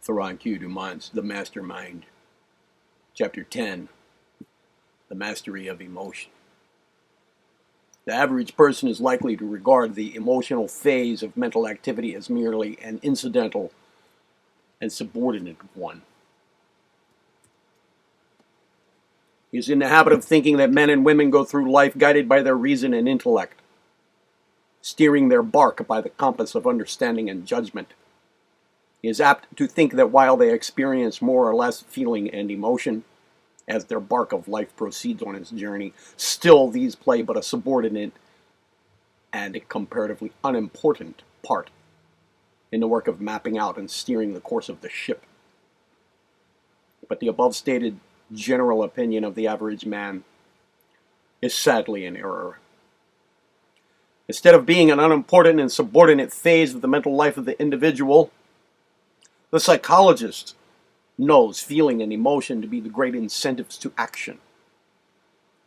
Theron Dumont's The Mastermind, Chapter 10, The Mastery of Emotion. The average person is likely to regard the emotional phase of mental activity as merely an incidental and subordinate one. He is in the habit of thinking that men and women go through life guided by their reason and intellect, steering their bark by the compass of understanding and judgment. He is apt to think that while they experience more or less feeling and emotion, as their bark of life proceeds on its journey, still these play but a subordinate and a comparatively unimportant part in the work of mapping out and steering the course of the ship. But the above stated general opinion of the average man is sadly in error. Instead of being an unimportant and subordinate phase of the mental life of the individual, the psychologist knows feeling and emotion to be the great incentives to action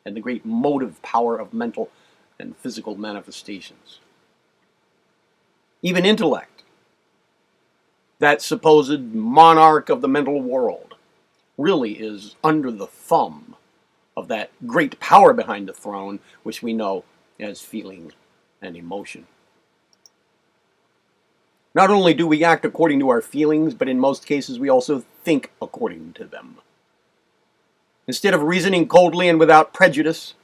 and the great motive power of mental and physical manifestations. Even intellect, that supposed monarch of the mental world, really is under the thumb of that great power behind the throne, which we know as feeling and emotion. Not only do we act according to our feelings, but in most cases we also think according to them. Instead of reasoning coldly and without prejudice,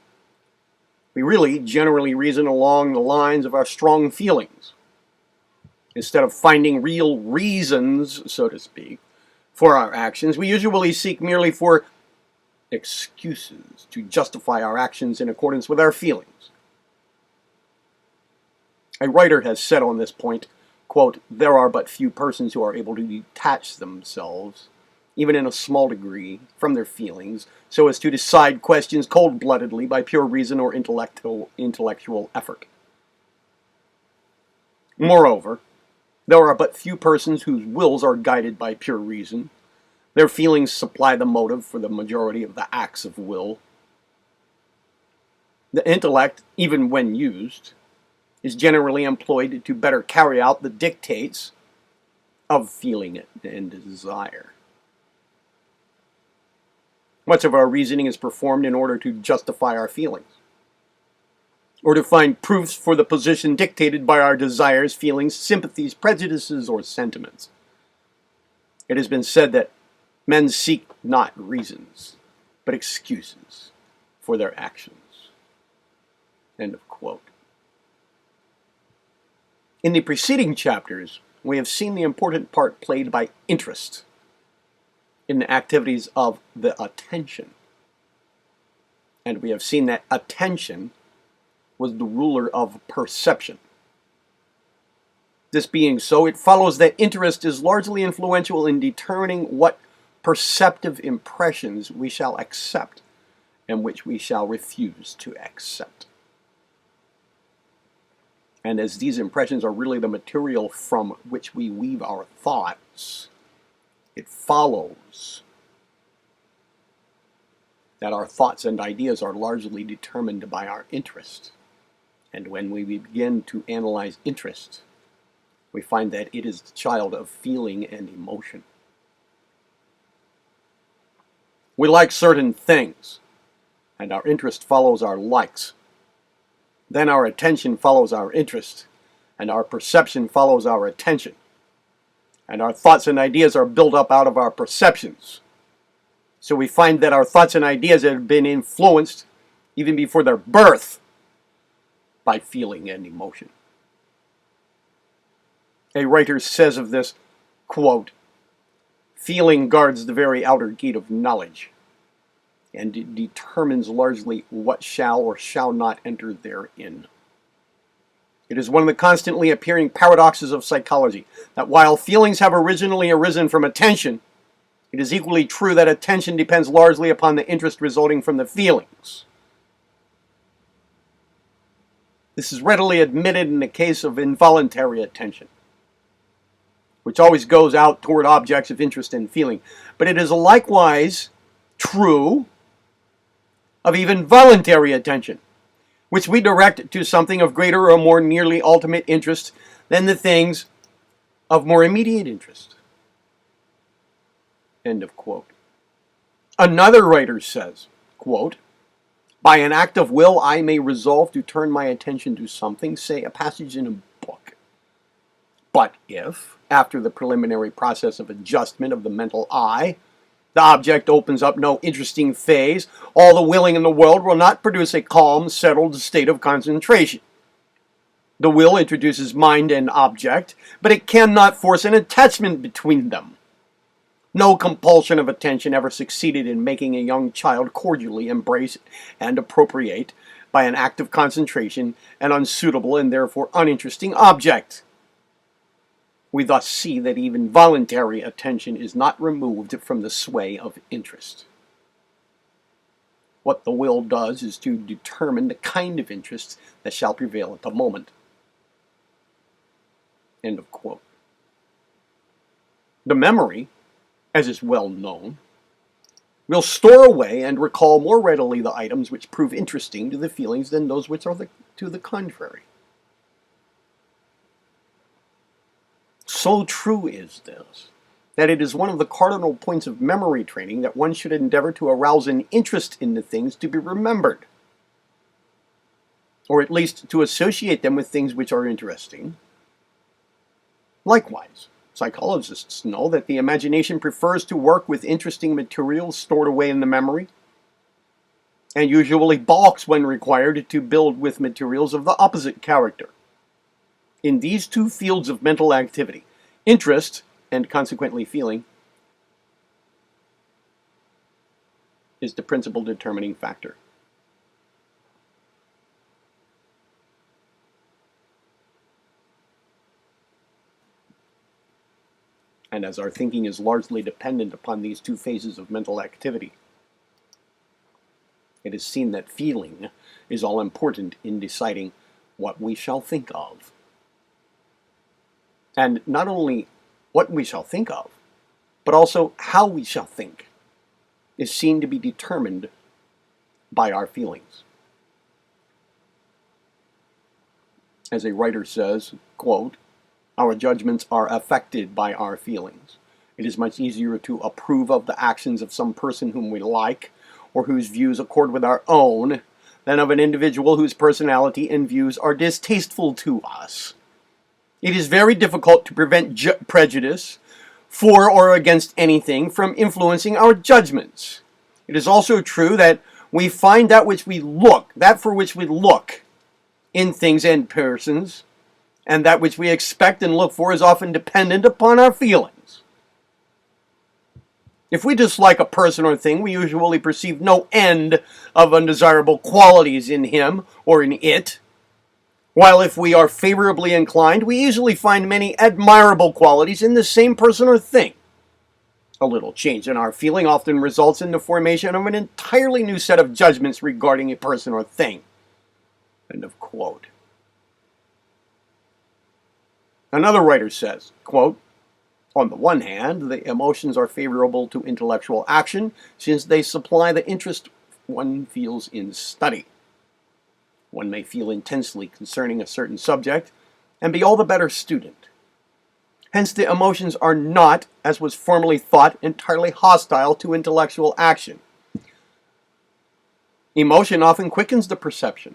we really generally reason along the lines of our strong feelings. Instead of finding real reasons, so to speak, for our actions, we usually seek merely for excuses to justify our actions in accordance with our feelings. A writer has said on this point, quote, "There are but few persons who are able to detach themselves, even in a small degree, from their feelings, so as to decide questions cold-bloodedly by pure reason or intellectual effort. Moreover, there are but few persons whose wills are guided by pure reason. Their feelings supply the motive for the majority of the acts of will. The intellect, even when used, is generally employed to better carry out the dictates of feeling and desire. Much of our reasoning is performed in order to justify our feelings, or to find proofs for the position dictated by our desires, feelings, sympathies, prejudices, or sentiments. It has been said that men seek not reasons, but excuses for their actions." End of quote. In the preceding chapters, we have seen the important part played by interest in the activities of the attention. And we have seen that attention was the ruler of perception. This being so, it follows that interest is largely influential in determining what perceptive impressions we shall accept and which we shall refuse to accept. And as these impressions are really the material from which we weave our thoughts, it follows that our thoughts and ideas are largely determined by our interest. And when we begin to analyze interest, we find that it is the child of feeling and emotion. We like certain things, and our interest follows our likes. Then our attention follows our interest, and our perception follows our attention. And our thoughts and ideas are built up out of our perceptions. So we find that our thoughts and ideas have been influenced, even before their birth, by feeling and emotion. A writer says of this, quote, "Feeling guards the very outer gate of knowledge, and it determines largely what shall or shall not enter therein. It is one of the constantly appearing paradoxes of psychology that while feelings have originally arisen from attention, it is equally true that attention depends largely upon the interest resulting from the feelings. This is readily admitted in the case of involuntary attention, which always goes out toward objects of interest and feeling, but it is likewise true of even voluntary attention, which we direct to something of greater or more nearly ultimate interest than the things of more immediate interest. End of quote. Another writer says, quote, by an act of will, I may resolve to turn my attention to something, say a passage in a book. But if, after the preliminary process of adjustment of the mental eye, the object opens up no interesting phase, all the willing in the world will not produce a calm, settled state of concentration. The will introduces mind and object, but it cannot force an attachment between them. No compulsion of attention ever succeeded in making a young child cordially embrace and appropriate, by an act of concentration, an unsuitable and therefore uninteresting object. We thus see that even voluntary attention is not removed from the sway of interest. What the will does is to determine the kind of interest that shall prevail at the moment. End of quote. The memory, as is well known, will store away and recall more readily the items which prove interesting to the feelings than those which are to the contrary. So true is this, that it is one of the cardinal points of memory training that one should endeavor to arouse an interest in the things to be remembered, or at least to associate them with things which are interesting. Likewise, psychologists know that the imagination prefers to work with interesting materials stored away in the memory, and usually balks when required to build with materials of the opposite character. In these two fields of mental activity, interest, and consequently feeling, is the principal determining factor. And as our thinking is largely dependent upon these two phases of mental activity, it is seen that feeling is all important in deciding what we shall think of. And not only what we shall think of, but also how we shall think, is seen to be determined by our feelings. As a writer says, quote, our judgments are affected by our feelings. It is much easier to approve of the actions of some person whom we like, or whose views accord with our own, than of an individual whose personality and views are distasteful to us. It is very difficult to prevent prejudice, for or against anything, from influencing our judgments. It is also true that we find that for which we look, in things and persons, and that which we expect and look for is often dependent upon our feelings. If we dislike a person or thing, we usually perceive no end of undesirable qualities in him or in it, while if we are favorably inclined, we easily find many admirable qualities in the same person or thing. A little change in our feeling often results in the formation of an entirely new set of judgments regarding a person or thing. End of quote. Another writer says, quote, on the one hand, the emotions are favorable to intellectual action since they supply the interest one feels in study. One may feel intensely concerning a certain subject and be all the better student. Hence the emotions are not, as was formerly thought, entirely hostile to intellectual action. Emotion often quickens the perception,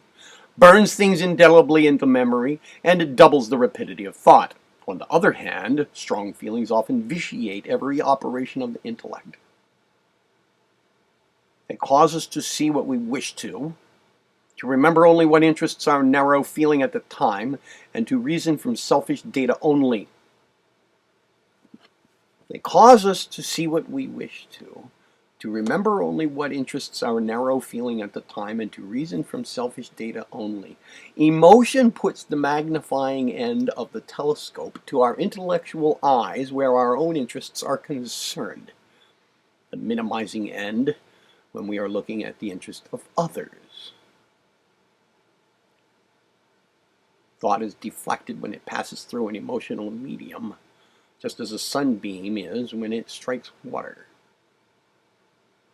burns things indelibly into memory, and doubles the rapidity of thought. On the other hand, strong feelings often vitiate every operation of the intellect. They cause us to see what we wish to remember only what interests our narrow feeling at the time, and to reason from selfish data only. They cause us to see what we wish to remember only what interests our narrow feeling at the time, and to reason from selfish data only. Emotion puts the magnifying end of the telescope to our intellectual eyes where our own interests are concerned. The minimizing end when we are looking at the interest of others. Thought is deflected when it passes through an emotional medium, just as a sunbeam is when it strikes water.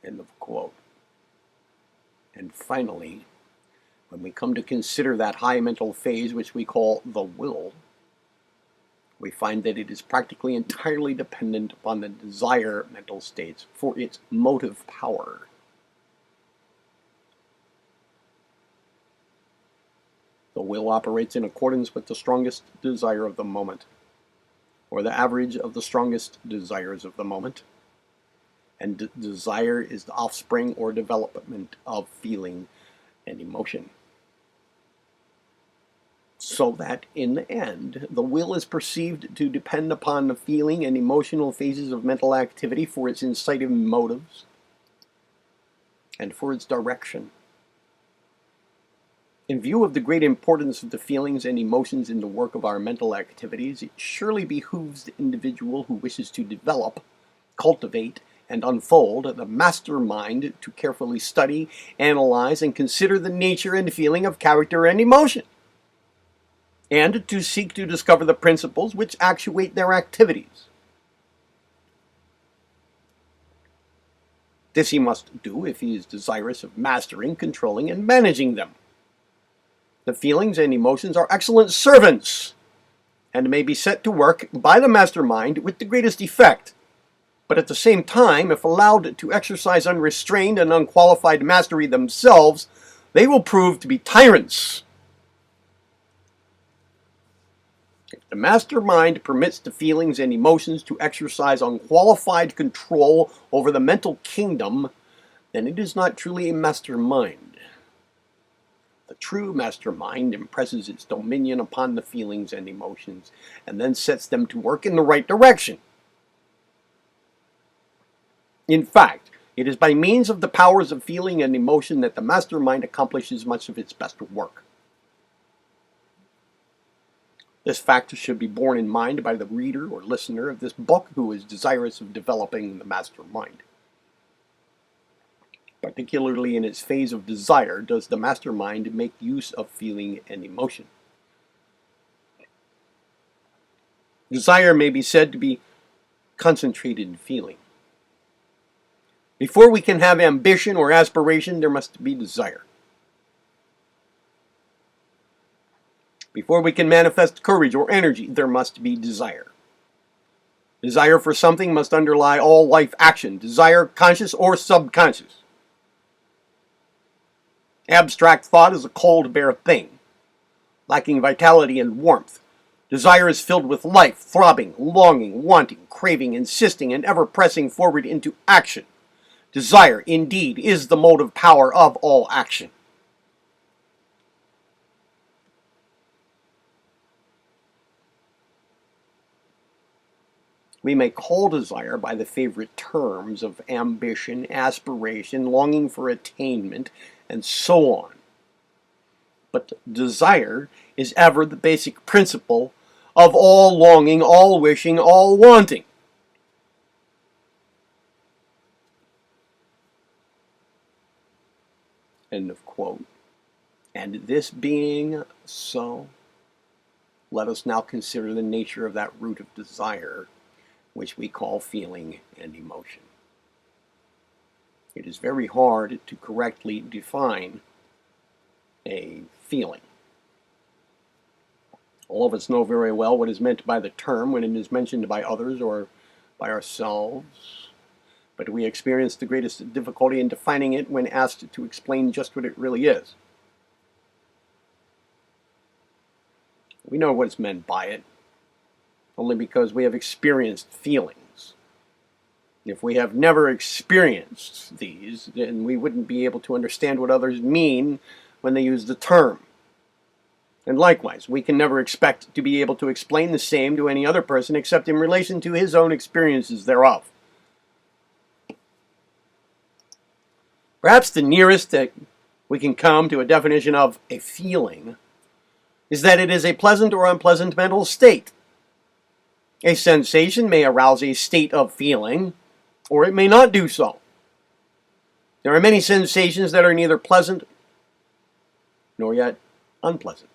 End of quote. And finally, when we come to consider that high mental phase which we call the will, we find that it is practically entirely dependent upon the desire mental states for its motive power. The will operates in accordance with the strongest desire of the moment, or the average of the strongest desires of the moment. And desire is the offspring or development of feeling and emotion. So that, in the end, the will is perceived to depend upon the feeling and emotional phases of mental activity for its inciting motives and for its direction. In view of the great importance of the feelings and emotions in the work of our mental activities, it surely behooves the individual who wishes to develop, cultivate, and unfold the mastermind to carefully study, analyze, and consider the nature and feeling of character and emotion, and to seek to discover the principles which actuate their activities. This he must do if he is desirous of mastering, controlling, and managing them. The feelings and emotions are excellent servants, and may be set to work by the mastermind with the greatest effect. But at the same time, if allowed to exercise unrestrained and unqualified mastery themselves, they will prove to be tyrants. If the mastermind permits the feelings and emotions to exercise unqualified control over the mental kingdom, then it is not truly a mastermind. The true mastermind impresses its dominion upon the feelings and emotions, and then sets them to work in the right direction. In fact, it is by means of the powers of feeling and emotion that the mastermind accomplishes much of its best work. This fact should be borne in mind by the reader or listener of this book who is desirous of developing the mastermind. Particularly in its phase of desire does the mastermind make use of feeling and emotion. Desire may be said to be concentrated feeling. Before we can have ambition or aspiration, there must be desire. Before we can manifest courage or energy, there must be desire. Desire for something must underlie all life action, desire conscious or subconscious. Abstract thought is a cold, bare thing, lacking vitality and warmth. Desire is filled with life, throbbing, longing, wanting, craving, insisting, and ever pressing forward into action. Desire, indeed, is the motive power of all action. We may call desire by the favorite terms of ambition, aspiration, longing for attainment, and so on. But desire is ever the basic principle of all longing, all wishing, all wanting. End of quote. And this being so, let us now consider the nature of that root of desire, which we call feeling and emotion. It is very hard to correctly define a feeling. All of us know very well what is meant by the term when it is mentioned by others or by ourselves, but we experience the greatest difficulty in defining it when asked to explain just what it really is. We know what's meant by it only because we have experienced feelings. If we have never experienced these, then we wouldn't be able to understand what others mean when they use the term. And likewise, we can never expect to be able to explain the same to any other person except in relation to his own experiences thereof. Perhaps the nearest that we can come to a definition of a feeling is that it is a pleasant or unpleasant mental state. A sensation may arouse a state of feeling, or it may not do so. There are many sensations that are neither pleasant nor yet unpleasant.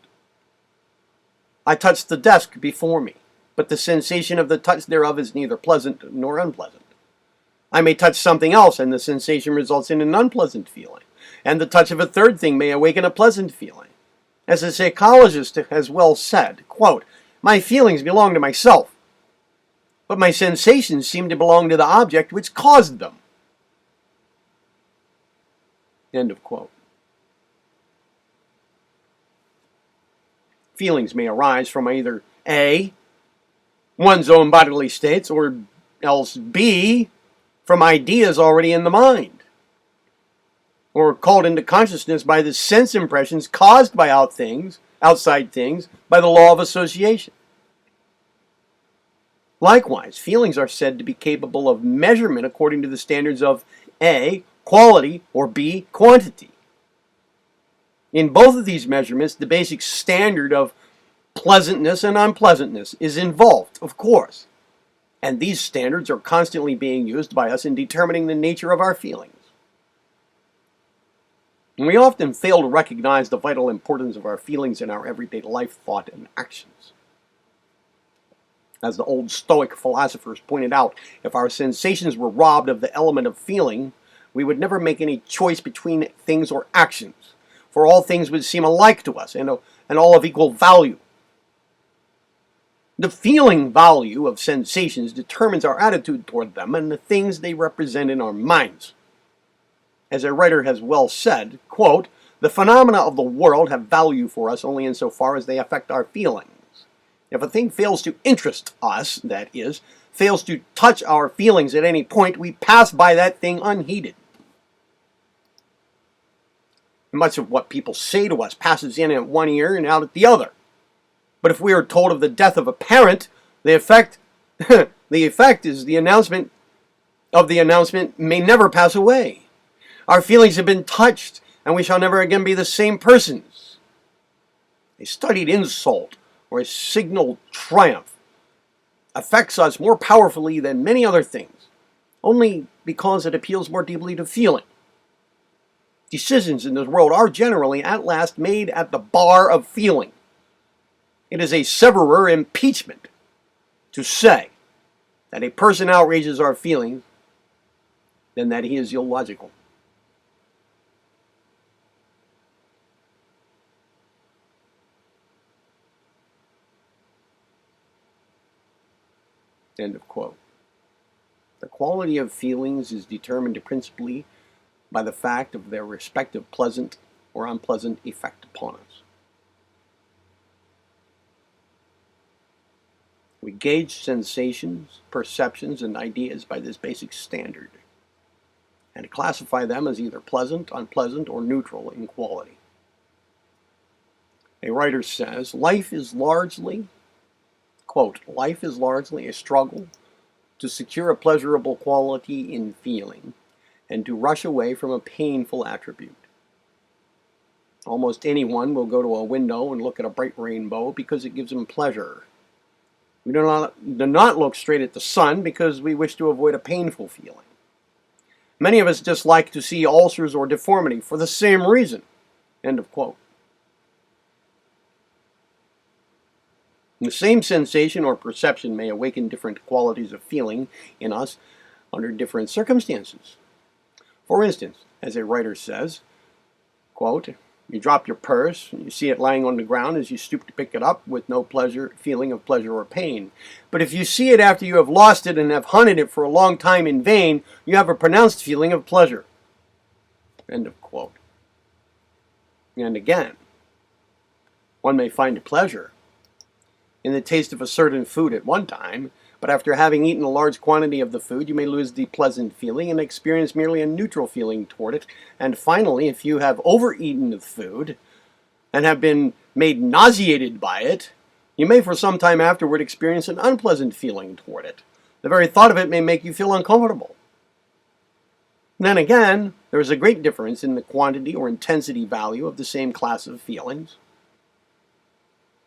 I touch the desk before me, but the sensation of the touch thereof is neither pleasant nor unpleasant. I may touch something else, and the sensation results in an unpleasant feeling, and the touch of a third thing may awaken a pleasant feeling. As a psychologist has well said, quote, My feelings belong to myself, but my sensations seem to belong to the object which caused them. End of quote. Feelings may arise from either A, one's own bodily states, or else B, from ideas already in the mind, or called into consciousness by the sense impressions caused by outside things, by the law of association. Likewise, feelings are said to be capable of measurement according to the standards of A, quality, or B, quantity. In both of these measurements, the basic standard of pleasantness and unpleasantness is involved, of course, and these standards are constantly being used by us in determining the nature of our feelings. And we often fail to recognize the vital importance of our feelings in our everyday life, thought, and actions. As the old Stoic philosophers pointed out, if our sensations were robbed of the element of feeling, we would never make any choice between things or actions, for all things would seem alike to us and all of equal value. The feeling value of sensations determines our attitude toward them and the things they represent in our minds. As a writer has well said, quote, "The phenomena of the world have value for us only insofar as they affect our feelings. If a thing fails to interest us, that is, fails to touch our feelings at any point, we pass by that thing unheeded." Much of what people say to us passes in at one ear and out at the other. But if we are told of the death of a parent, the effect is the announcement may never pass away. Our feelings have been touched, and we shall never again be the same persons. A studied insult or a signal triumph affects us more powerfully than many other things, only because it appeals more deeply to feeling. Decisions in this world are generally at last made at the bar of feeling. It is a severer impeachment to say that a person outrages our feelings than that he is illogical. End of quote. The quality of feelings is determined principally by the fact of their respective pleasant or unpleasant effect upon us. We gauge sensations, perceptions, and ideas by this basic standard, and classify them as either pleasant, unpleasant, or neutral in quality. A writer says, life is largely, quote, "life is largely a struggle to secure a pleasurable quality in feeling and to rush away from a painful attribute. Almost anyone will go to a window and look at a bright rainbow because it gives him pleasure. We do not look straight at the sun because we wish to avoid a painful feeling. Many of us dislike to see ulcers or deformity for the same reason." End of quote. The same sensation or perception may awaken different qualities of feeling in us under different circumstances. For instance, as a writer says, quote, "You drop your purse, and you see it lying on the ground as you stoop to pick it up with no feeling of pleasure or pain. But if you see it after you have lost it and have hunted it for a long time in vain, you have a pronounced feeling of pleasure." End of quote. And again, one may find pleasure in the taste of a certain food at one time, but after having eaten a large quantity of the food, you may lose the pleasant feeling and experience merely a neutral feeling toward it. And finally, if you have overeaten the food and have been made nauseated by it, you may for some time afterward experience an unpleasant feeling toward it. The very thought of it may make you feel uncomfortable. Then again, there is a great difference in the quantity or intensity value of the same class of feelings.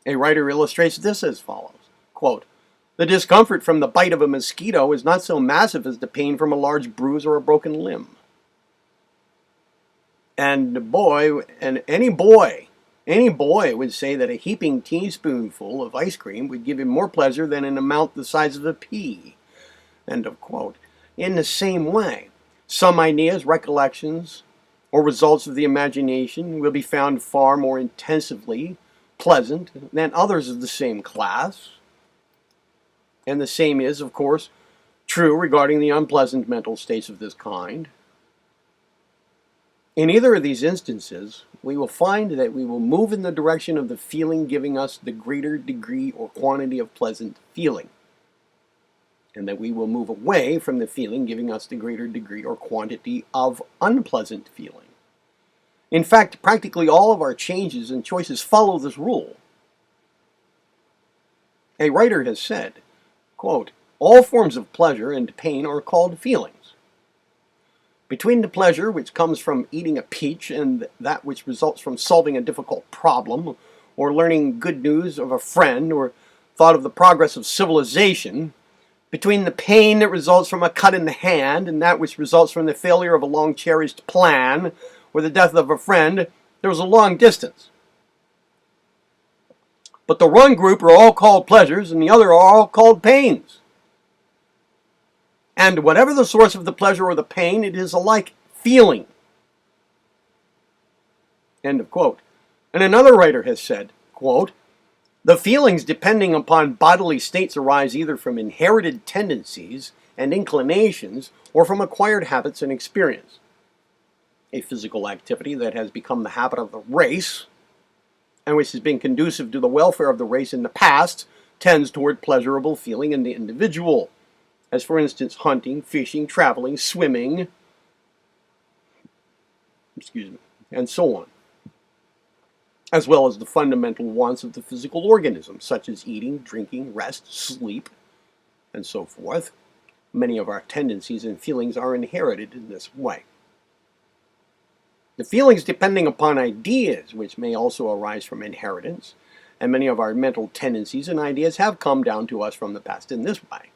A writer illustrates this as follows, quote, "The discomfort from the bite of a mosquito is not so massive as the pain from a large bruise or a broken limb." And any boy would say that a heaping teaspoonful of ice cream would give him more pleasure than an amount the size of a pea. End of quote. In the same way, some ideas, recollections, or results of the imagination will be found far more intensively pleasant than others of the same class. And the same is, of course, true regarding the unpleasant mental states of this kind. In either of these instances, we will find that we will move in the direction of the feeling giving us the greater degree or quantity of pleasant feeling, and that we will move away from the feeling giving us the greater degree or quantity of unpleasant feeling. In fact, practically all of our changes and choices follow this rule. A writer has said, quote, "All forms of pleasure and pain are called feelings. Between the pleasure which comes from eating a peach and that which results from solving a difficult problem, or learning good news of a friend, or thought of the progress of civilization, between the pain that results from a cut in the hand and that which results from the failure of a long-cherished plan, or the death of a friend, there is a long distance. But the one group are all called pleasures, and the other are all called pains. And whatever the source of the pleasure or the pain, it is alike feeling." End of quote. And another writer has said, quote, "The feelings depending upon bodily states arise either from inherited tendencies and inclinations or from acquired habits and experience. A physical activity that has become the habit of the race, and which has been conducive to the welfare of the race in the past, tends toward pleasurable feeling in the individual, as for instance hunting, fishing, traveling, swimming, and so on, as well as the fundamental wants of the physical organism, such as eating, drinking, rest, sleep, and so forth. Many of our tendencies and feelings are inherited in this way. The feelings depending upon ideas, which may also arise from inheritance, and many of our mental tendencies and ideas have come down to us from the past in this way.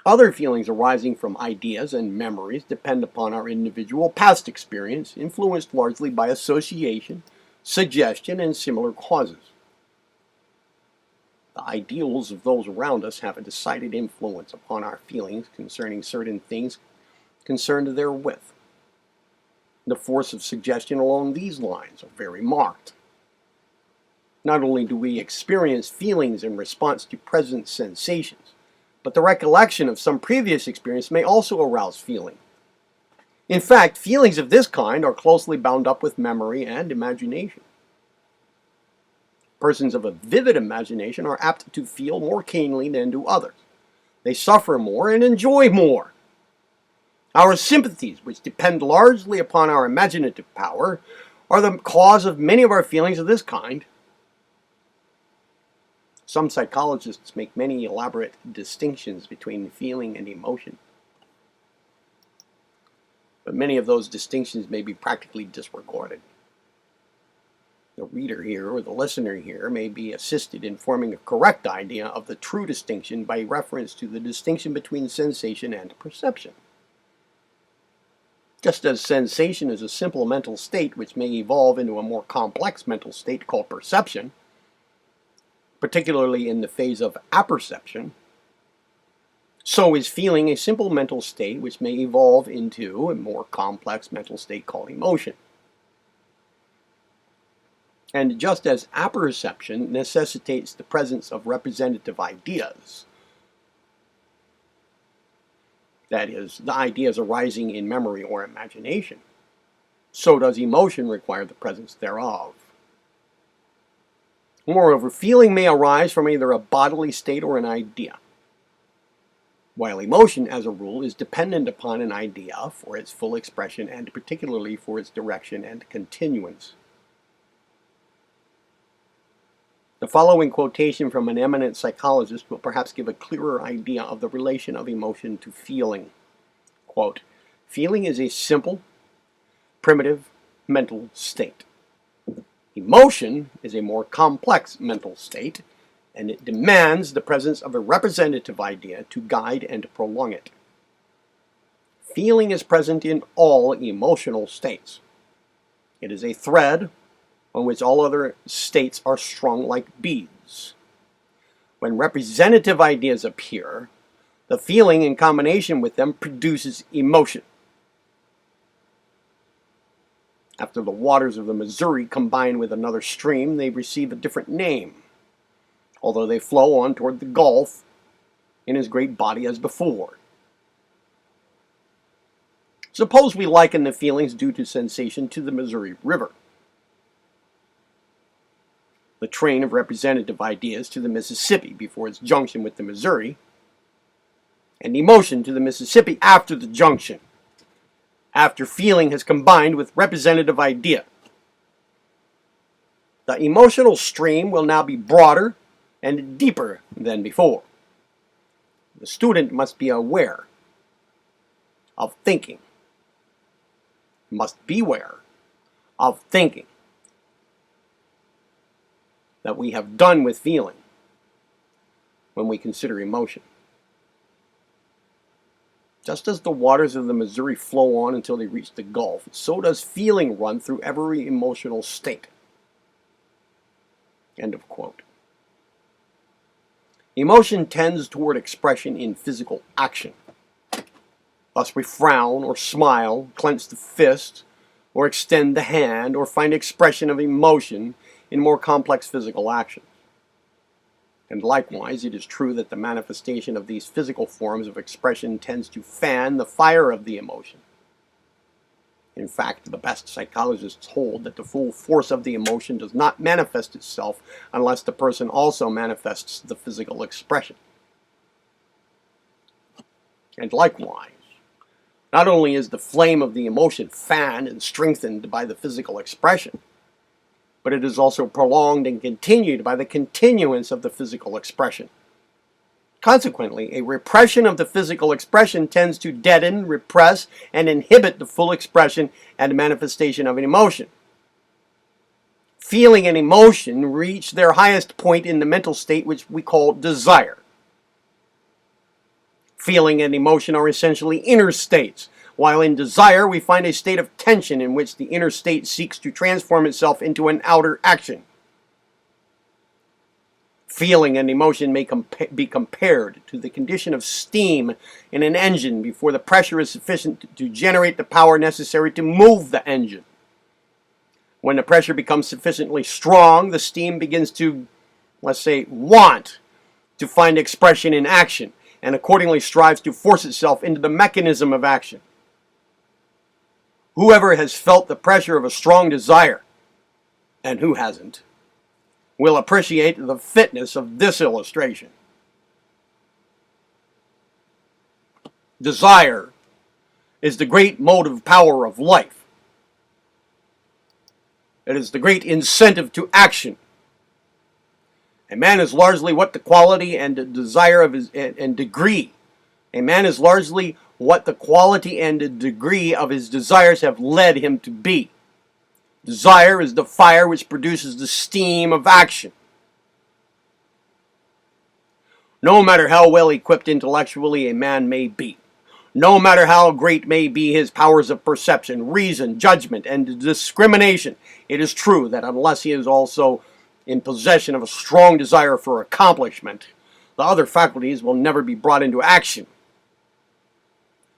Other feelings arising from ideas and memories depend upon our individual past experience, influenced largely by association, suggestion, and similar causes. The ideals of those around us have a decided influence upon our feelings concerning certain things concerned therewith. The force of suggestion along these lines are very marked. Not only do we experience feelings in response to present sensations, but the recollection of some previous experience may also arouse feeling. In fact, feelings of this kind are closely bound up with memory and imagination. Persons of a vivid imagination are apt to feel more keenly than do others. They suffer more and enjoy more. Our sympathies, which depend largely upon our imaginative power, are the cause of many of our feelings of this kind. Some psychologists make many elaborate distinctions between feeling and emotion, but many of those distinctions may be practically disregarded. The reader here, or the listener here, may be assisted in forming a correct idea of the true distinction by reference to the distinction between sensation and perception. Just as sensation is a simple mental state which may evolve into a more complex mental state called perception, particularly in the phase of apperception, so is feeling a simple mental state which may evolve into a more complex mental state called emotion. And just as apperception necessitates the presence of representative ideas, that is, the ideas arising in memory or imagination, so does emotion require the presence thereof. Moreover, feeling may arise from either a bodily state or an idea, while emotion, as a rule, is dependent upon an idea for its full expression and particularly for its direction and continuance. The following quotation from an eminent psychologist will perhaps give a clearer idea of the relation of emotion to feeling. Quote, "Feeling is a simple, primitive mental state. Emotion is a more complex mental state, and it demands the presence of a representative idea to guide and prolong it. Feeling is present in all emotional states. It is a thread on which all other states are strung like beads. When representative ideas appear, the feeling in combination with them produces emotion. After the waters of the Missouri combine with another stream, they receive a different name, although they flow on toward the Gulf in as great body as before. Suppose we liken the feelings due to sensation to the Missouri River, the train of representative ideas to the Mississippi before its junction with the Missouri, and emotion to the Mississippi after the junction, after feeling has combined with representative idea. The emotional stream will now be broader and deeper than before. The student must be aware of thinking, must beware of thinking that we have done with feeling when we consider emotion. Just as the waters of the Missouri flow on until they reach the Gulf, so does feeling run through every emotional state. End of quote. Emotion tends toward expression in physical action. Thus we frown or smile, clench the fist, or extend the hand, or find expression of emotion in more complex physical actions. And likewise, it is true that the manifestation of these physical forms of expression tends to fan the fire of the emotion. In fact, the best psychologists hold that the full force of the emotion does not manifest itself unless the person also manifests the physical expression. And likewise, not only is the flame of the emotion fanned and strengthened by the physical expression, but it is also prolonged and continued by the continuance of the physical expression. Consequently, a repression of the physical expression tends to deaden, repress, and inhibit the full expression and manifestation of an emotion. Feeling and emotion reach their highest point in the mental state, which we call desire. Feeling and emotion are essentially inner states, while in desire we find a state of tension in which the inner state seeks to transform itself into an outer action. Feeling and emotion may be compared to the condition of steam in an engine before the pressure is sufficient to generate the power necessary to move the engine. When the pressure becomes sufficiently strong, the steam begins to, let's say, want to find expression in action, and accordingly strives to force itself into the mechanism of action. Whoever has felt the pressure of a strong desire, and who hasn't, will appreciate the fitness of this illustration. Desire is the great motive power of life. It is the great incentive to action. A man is largely what the quality and desire of his and degree. A man is largely what the quality and degree of his desires have led him to be. Desire is the fire which produces the steam of action. No matter how well equipped intellectually a man may be, no matter how great may be his powers of perception, reason, judgment, and discrimination, it is true that unless he is also in possession of a strong desire for accomplishment, the other faculties will never be brought into action.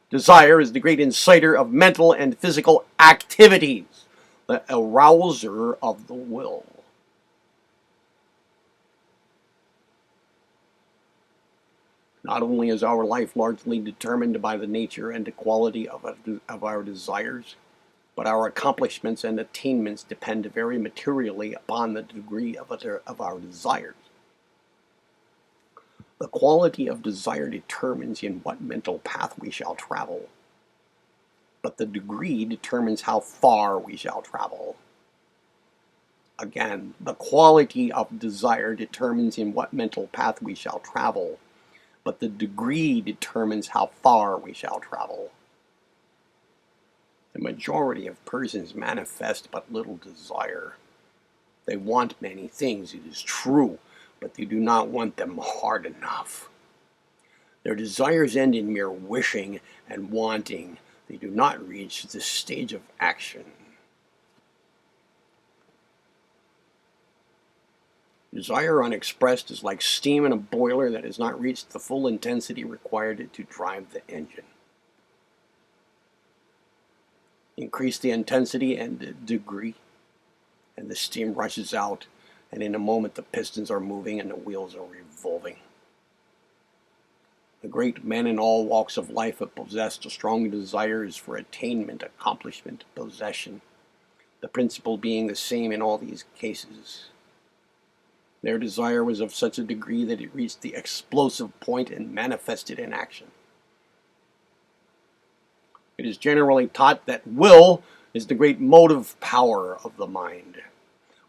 Desire is the great inciter of mental and physical activities, the arouser of the will. Not only is our life largely determined by the nature and the quality of our desires, but our accomplishments and attainments depend very materially upon the degree of our desires. The quality of desire determines in what mental path we shall travel, but the degree determines how far we shall travel. Again, the quality of desire determines in what mental path we shall travel, but the degree determines how far we shall travel. The majority of persons manifest but little desire. They want many things, it is true, but they do not want them hard enough. Their desires end in mere wishing and wanting. They do not reach the stage of action. Desire unexpressed is like steam in a boiler that has not reached the full intensity required to drive the engine. Increase the intensity and the degree, and the steam rushes out, and in a moment the pistons are moving and the wheels are revolving. The great men in all walks of life have possessed strong desires for attainment, accomplishment, possession, the principle being the same in all these cases. Their desire was of such a degree that it reached the explosive point and manifested in action. It is generally taught that will is the great motive power of the mind,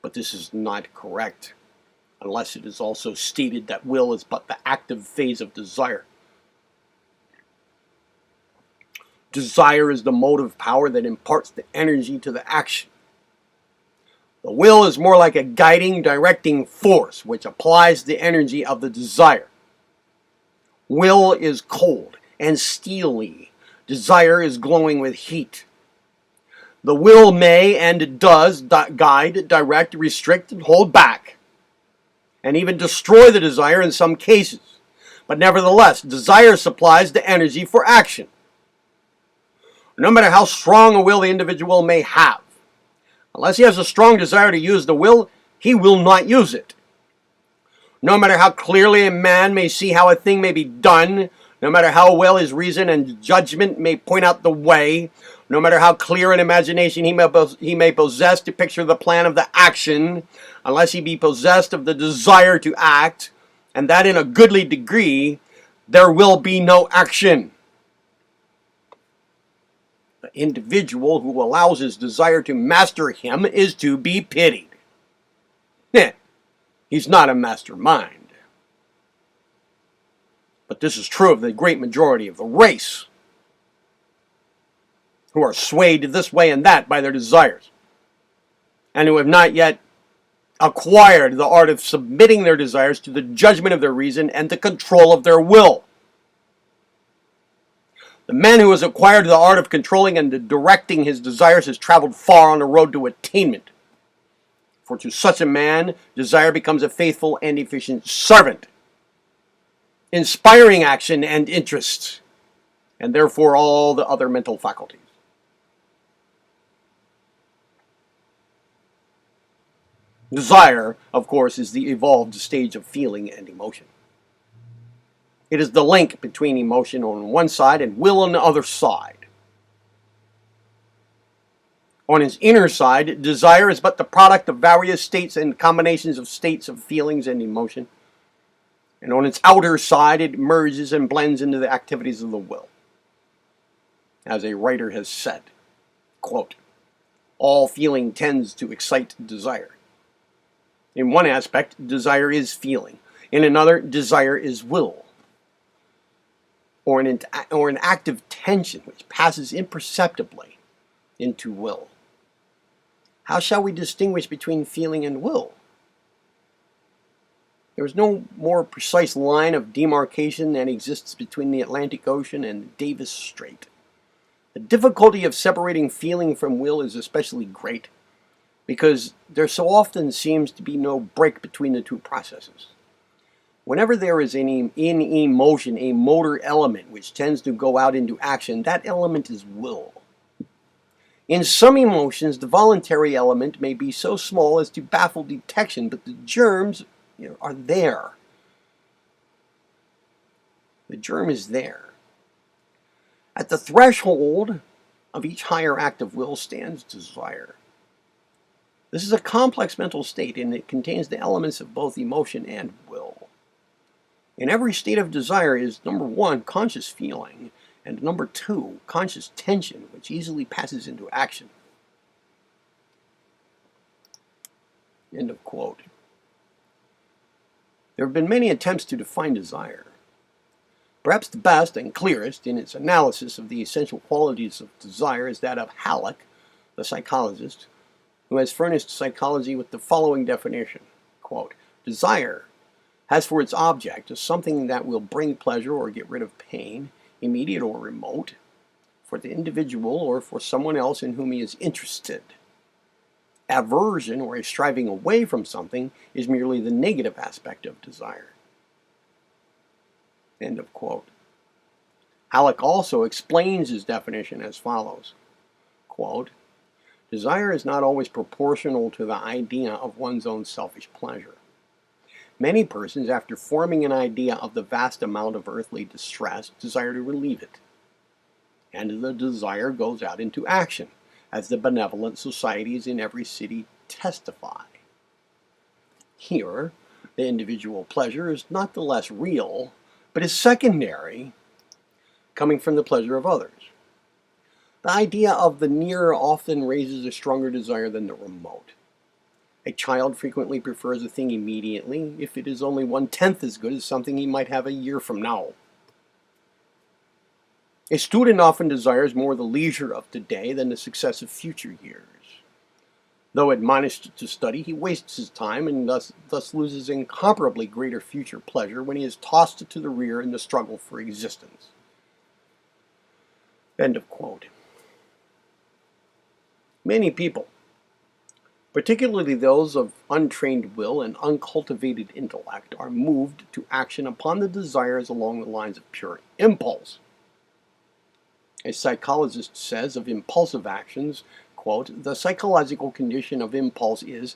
but this is not correct, unless it is also stated that will is but the active phase of desire. Desire is the motive power that imparts the energy to the action. The will is more like a guiding, directing force which applies the energy of the desire. Will is cold and steely. Desire is glowing with heat. The will may and does guide, direct, restrict, and hold back, and even destroy the desire in some cases. But nevertheless, desire supplies the energy for action. No matter how strong a will the individual may have, unless he has a strong desire to use the will, he will not use it. No matter how clearly a man may see how a thing may be done, no matter how well his reason and judgment may point out the way, no matter how clear an imagination he may possess to picture the plan of the action, unless he be possessed of the desire to act, and that in a goodly degree, there will be no action. The individual who allows his desire to master him is to be pitied. He's not a mastermind. But this is true of the great majority of the race, who are swayed this way and that by their desires, and who have not yet acquired the art of submitting their desires to the judgment of their reason and the control of their will. The man who has acquired the art of controlling and directing his desires has traveled far on the road to attainment. For to such a man, desire becomes a faithful and efficient servant, inspiring action and interest, and therefore all the other mental faculties. Desire, of course, is the evolved stage of feeling and emotion. It is the link between emotion on one side and will on the other side. On its inner side, desire is but the product of various states and combinations of states of feelings and emotion. And on its outer side, it merges and blends into the activities of the will. As a writer has said, quote, all feeling tends to excite desire. In one aspect, desire is feeling. In another, desire is will, or an active tension which passes imperceptibly into will. How shall we distinguish between feeling and will? There is no more precise line of demarcation than exists between the Atlantic Ocean and Davis Strait. The difficulty of separating feeling from will is especially great, because there so often seems to be no break between the two processes. Whenever there is in emotion a motor element which tends to go out into action, that element is will. In some emotions, the voluntary element may be so small as to baffle detection, but the germs are there. The germ is there. At the threshold of each higher act of will stands desire. This is a complex mental state, and it contains the elements of both emotion and will. In every state of desire is, number one, conscious feeling, and number two, conscious tension, which easily passes into action. End of quote. There have been many attempts to define desire. Perhaps the best and clearest in its analysis of the essential qualities of desire is that of Halleck, the psychologist, who has furnished psychology with the following definition. Quote, desire has for its object something that will bring pleasure or get rid of pain, immediate or remote, for the individual or for someone else in whom he is interested. Aversion, or a striving away from something, is merely the negative aspect of desire. End of quote. Halleck also explains his definition as follows. Quote, desire is not always proportional to the idea of one's own selfish pleasure. Many persons, after forming an idea of the vast amount of earthly distress, desire to relieve it. And the desire goes out into action, as the benevolent societies in every city testify. Here, the individual pleasure is not the less real, but is secondary, coming from the pleasure of others. The idea of the near often raises a stronger desire than the remote. A child frequently prefers a thing immediately if it is only 1/10 as good as something he might have a year from now. A student often desires more the leisure of today than the success of future years. Though admonished to study, he wastes his time and thus loses incomparably greater future pleasure when he is tossed to the rear in the struggle for existence. End of quote. Many people, particularly those of untrained will and uncultivated intellect, are moved to action upon the desires along the lines of pure impulse. A psychologist says of impulsive actions, quote, the psychological condition of impulse is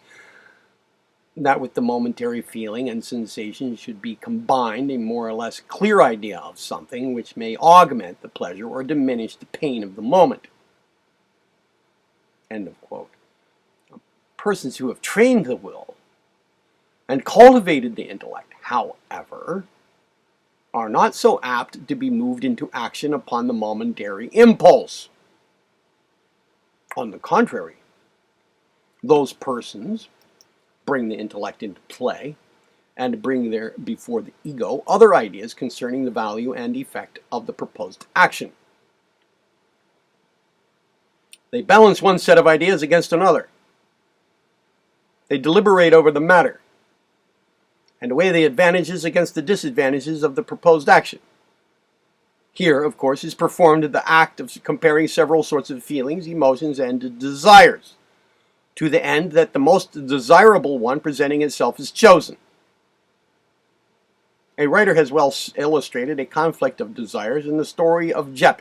that with the momentary feeling and sensation should be combined a more or less clear idea of something which may augment the pleasure or diminish the pain of the moment. End of quote. Persons who have trained the will and cultivated the intellect, however, are not so apt to be moved into action upon the momentary impulse. On the contrary, those persons bring the intellect into play and bring there before the ego other ideas concerning the value and effect of the proposed action. They balance one set of ideas against another. They deliberate over the matter and weigh the advantages against the disadvantages of the proposed action. Here, of course, is performed the act of comparing several sorts of feelings, emotions, and desires, to the end that the most desirable one presenting itself is chosen. A writer has well illustrated a conflict of desires in the story of Jeppy,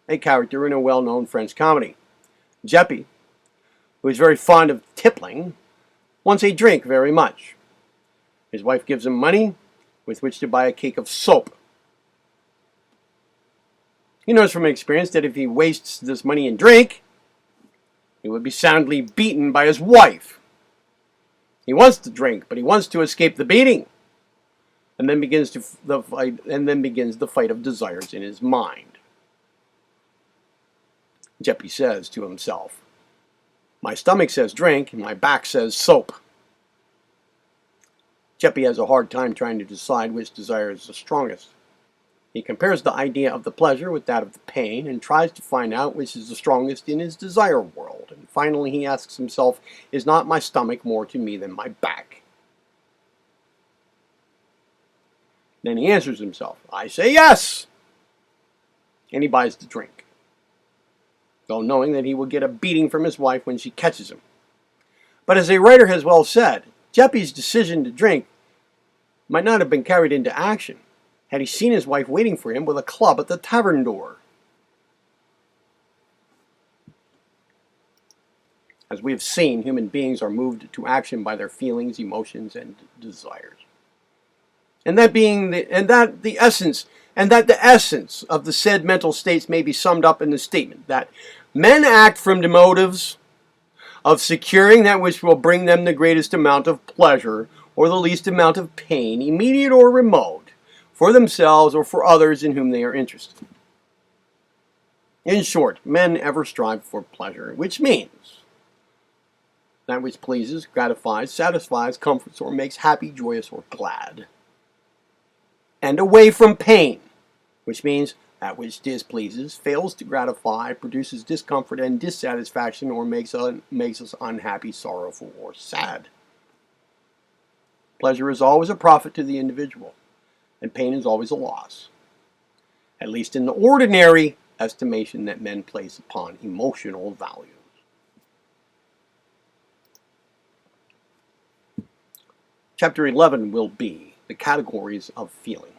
a character in a well-known French comedy. Jeppy, who is very fond of tippling, wants a drink very much. His wife gives him money with which to buy a cake of soap. He knows from experience that if he wastes this money in drink, he would be soundly beaten by his wife. He wants to drink, but he wants to escape the beating, and then begins the fight of desires in his mind. Jeppy says to himself, "My stomach says drink, and my back says soap." Jeppy has a hard time trying to decide which desire is the strongest. He compares the idea of the pleasure with that of the pain and tries to find out which is the strongest in his desire world. And finally he asks himself, is not my stomach more to me than my back? Then he answers himself, I say yes! And he buys the drink, though knowing that he will get a beating from his wife when she catches him. But as a writer has well said, Jeppy's decision to drink might not have been carried into action had he seen his wife waiting for him with a club at the tavern door. As we have seen, human beings are moved to action by their feelings, emotions, and desires. And that the essence of the said mental states may be summed up in the statement that men act from the motives of securing that which will bring them the greatest amount of pleasure or the least amount of pain, immediate or remote, for themselves or for others in whom they are interested. In short, men ever strive for pleasure, which means that which pleases, gratifies, satisfies, comforts, or makes happy, joyous, or glad. And away from pain, which means that which displeases, fails to gratify, produces discomfort and dissatisfaction, or makes us unhappy, sorrowful, or sad. Pleasure is always a profit to the individual, and pain is always a loss, at least in the ordinary estimation that men place upon emotional values. Chapter 11 will be the categories of feeling.